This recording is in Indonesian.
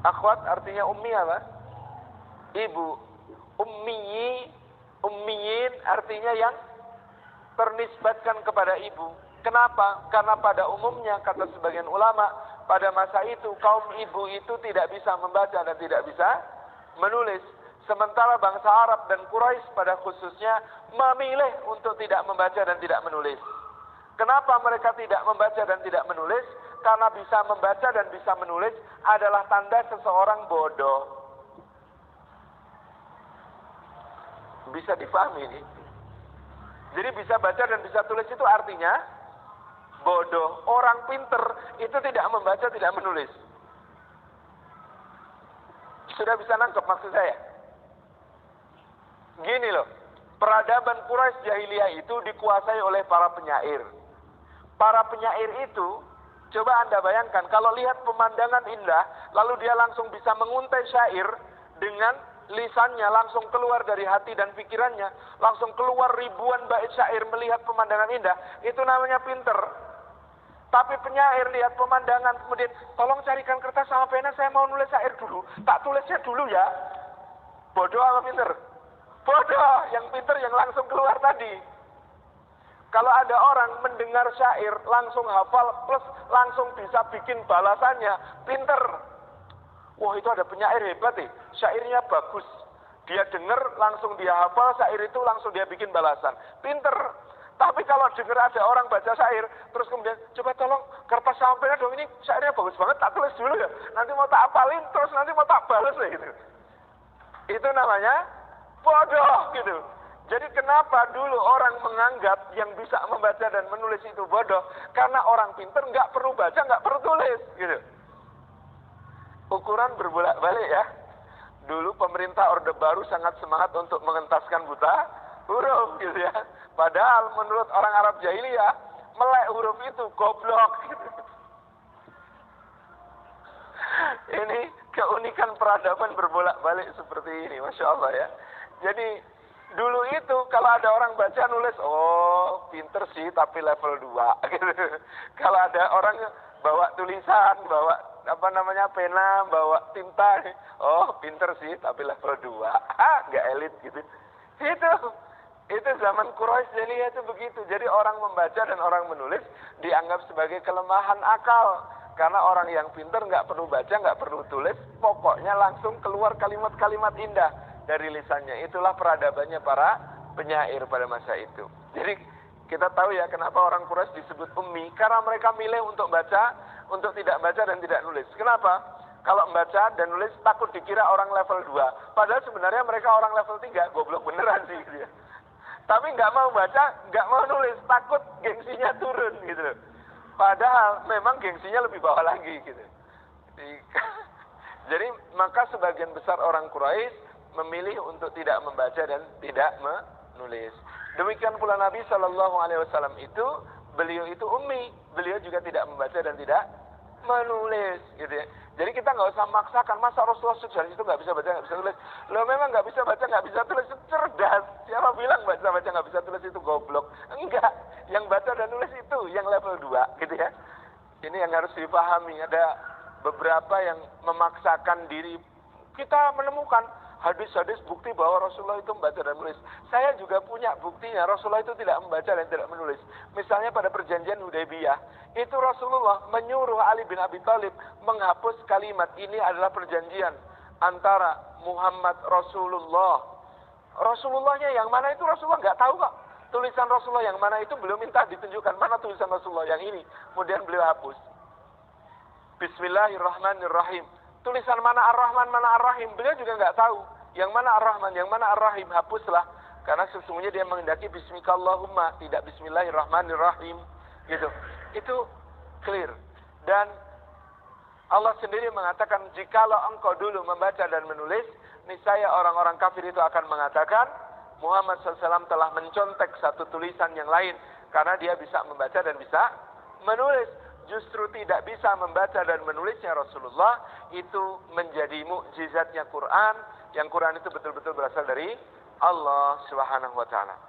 Akhwat artinya ummi apa? Ibu. Ummiyin artinya yang ternisbatkan kepada ibu. Kenapa? Karena pada umumnya, kata sebagian ulama, pada masa itu kaum ibu itu tidak bisa membaca dan tidak bisa menulis. Sementara bangsa Arab dan Quraisy pada khususnya memilih untuk tidak membaca dan tidak menulis. Kenapa mereka tidak membaca dan tidak menulis? Karena bisa membaca dan bisa menulis adalah tanda seseorang bodoh. Bisa difahami ini? Jadi bisa baca dan bisa tulis itu artinya bodoh. Orang pinter itu tidak membaca, tidak menulis. Sudah bisa nangkep maksud saya? Gini loh, peradaban Quraisy jahiliyah itu dikuasai oleh para penyair. Para penyair itu, coba Anda bayangkan, kalau lihat pemandangan indah, lalu dia langsung bisa menguntai syair dengan lisannya, langsung keluar dari hati dan pikirannya, langsung keluar ribuan bait syair melihat pemandangan indah, itu namanya pinter. Tapi penyair lihat pemandangan, kemudian tolong carikan kertas sama pena, saya mau nulis syair dulu, tak tulisnya dulu ya. Bodoh apa pinter? Bodoh, yang pinter yang langsung keluar tadi. Kalau ada orang mendengar syair langsung hafal plus langsung bisa bikin balasannya, pinter. Wah, itu ada penyair hebat nih, syairnya bagus. Dia dengar langsung dia hafal syair itu, langsung dia bikin balasan, pinter. Tapi kalau dengar ada orang baca syair terus kemudian coba tolong kertas sama pena dong, ini syairnya bagus banget, tak tulis dulu ya, nanti mau tak hafalin terus nanti mau tak balas ya gitu. Itu namanya bodoh gitu. Jadi kenapa dulu orang menganggap yang bisa membaca dan menulis itu bodoh? Karena orang pinter nggak perlu baca, nggak perlu tulis gitu. Ukuran berbolak-balik ya. Dulu pemerintah Orde Baru sangat semangat untuk mengentaskan buta huruf gitu ya. Padahal menurut orang Arab jahiliyah, melek huruf itu goblok gitu. Ini keunikan peradaban berbolak-balik seperti ini, Masya Allah ya. Jadi dulu itu kalau ada orang baca nulis, oh pinter sih tapi level 2 gitu. Kalau ada orang bawa tulisan, bawa pena, bawa tinta, oh pinter sih tapi level 2, nggak elit gitu. Itu zaman Quraisy jahiliyah itu begitu. Jadi orang membaca dan orang menulis dianggap sebagai kelemahan akal. Karena orang yang pinter nggak perlu baca, nggak perlu tulis, pokoknya langsung keluar kalimat-kalimat indah dari lisannya. Itulah peradabannya para penyair pada masa itu. Jadi kita tahu ya kenapa orang Quraisy disebut ummi, karena mereka milih untuk baca, untuk tidak baca dan tidak nulis. Kenapa? Kalau membaca dan nulis takut dikira orang level 2. Padahal sebenarnya mereka orang level 3, goblok beneran sih gitu ya. Tapi nggak mau baca, nggak mau nulis, takut gengsinya turun gitu. Padahal memang gengsinya lebih bawah lagi gitu. Jadi maka sebagian besar orang Quraisy memilih untuk tidak membaca dan tidak menulis. Demikian pula Nabi Shallallahu Alaihi Wasallam itu, beliau itu ummi, beliau juga tidak membaca dan tidak menulis, gitu ya. Jadi kita nggak usah maksakan, masa Rasulullah sukses itu nggak bisa baca, nggak bisa tulis. Lo memang nggak bisa baca, nggak bisa tulis, itu cerdas. Siapa bilang baca nggak bisa tulis itu goblok? Enggak, yang baca dan nulis itu yang level 2, gitu ya. Ini yang harus dipahami. Ada beberapa yang memaksakan diri. Kita menemukan hadis-hadis bukti bahwa Rasulullah itu membaca dan menulis. Saya juga punya buktinya Rasulullah itu tidak membaca dan tidak menulis. Misalnya pada perjanjian Hudaybiyah, itu Rasulullah menyuruh Ali bin Abi Thalib menghapus kalimat ini adalah perjanjian antara Muhammad Rasulullah. Rasulullahnya yang mana itu Rasulullah nggak tahu kok. Tulisan Rasulullah yang mana itu belum minta ditunjukkan mana tulisan Rasulullah yang ini. Kemudian beliau hapus. Bismillahirrahmanirrahim. Tulisan mana Ar-Rahman, mana Ar-Rahim, beliau juga nggak tahu. Yang mana Ar-Rahman, yang mana Ar-Rahim, hapuslah. Karena sesungguhnya dia menghendaki Bismikallahumma, tidak Bismillahirrahmanirrahim. Gitu. Itu clear. Dan Allah sendiri mengatakan, jikalau engkau dulu membaca dan menulis, niscaya orang-orang kafir itu akan mengatakan, Muhammad SAW telah mencontek satu tulisan yang lain. Karena dia bisa membaca dan bisa menulis. Justru tidak bisa membaca dan menulisnya Rasulullah, itu menjadi mukjizatnya Quran, yang Quran itu betul-betul berasal dari Allah Subhanahu wa taala.